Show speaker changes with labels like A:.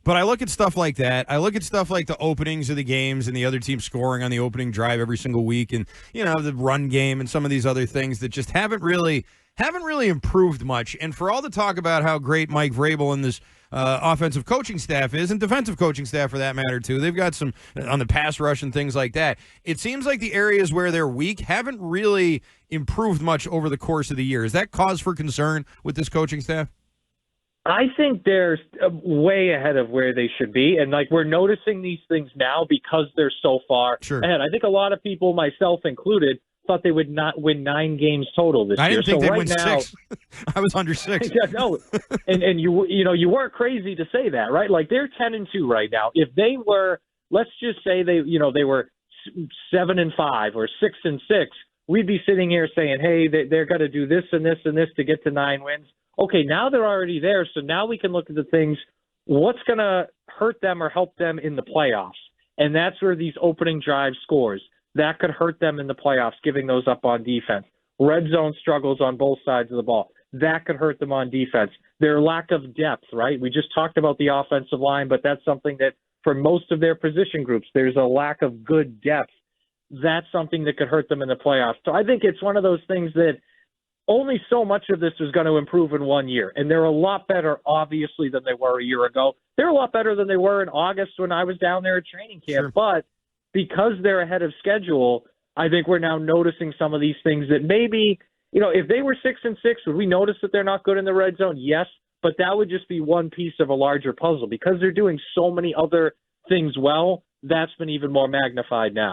A: But I look at stuff like that. I look at stuff like the openings of the games and the other team scoring on the opening drive every single week, and the run game and some of these other things that just haven't really improved much. And for all the talk about how great Mike Vrabel and this offensive coaching staff is, and defensive coaching staff for that matter too, they've got some on the pass rush and things like that. It seems like the areas where they're weak haven't really improved much over the course of the year. Is that cause for concern with this coaching staff?
B: I think they're way ahead of where they should be. And, we're noticing these things now because they're so far ahead. I think a lot of people, myself included, thought they would not win 9 games total this year.
A: I didn't think they'd win
B: now,
A: 6. I was under 6.
B: Yeah, no, and you weren't crazy to say that, right? They're 10-2 right now. If they were, let's just say they were 7-5 or 6-6, we'd be sitting here saying, hey, they're going to do this and this and this to get to 9 wins. Okay, now they're already there, so now we can look at the things, what's going to hurt them or help them in the playoffs. And that's where these opening drive scores, that could hurt them in the playoffs, giving those up on defense. Red zone struggles on both sides of the ball. That could hurt them on defense. Their lack of depth, right? We just talked about the offensive line, but that's something that for most of their position groups, there's a lack of good depth. That's something that could hurt them in the playoffs. So I think it's one of those things that only so much of this is going to improve in 1 year. And they're a lot better, obviously, than they were a year ago. They're a lot better than they were in August when I was down there at training camp.
A: Sure.
B: But because they're ahead of schedule, I think we're now noticing some of these things that maybe, if they were 6-6, would we notice that they're not good in the red zone? Yes, but that would just be one piece of a larger puzzle. Because they're doing so many other things well, that's been even more magnified now.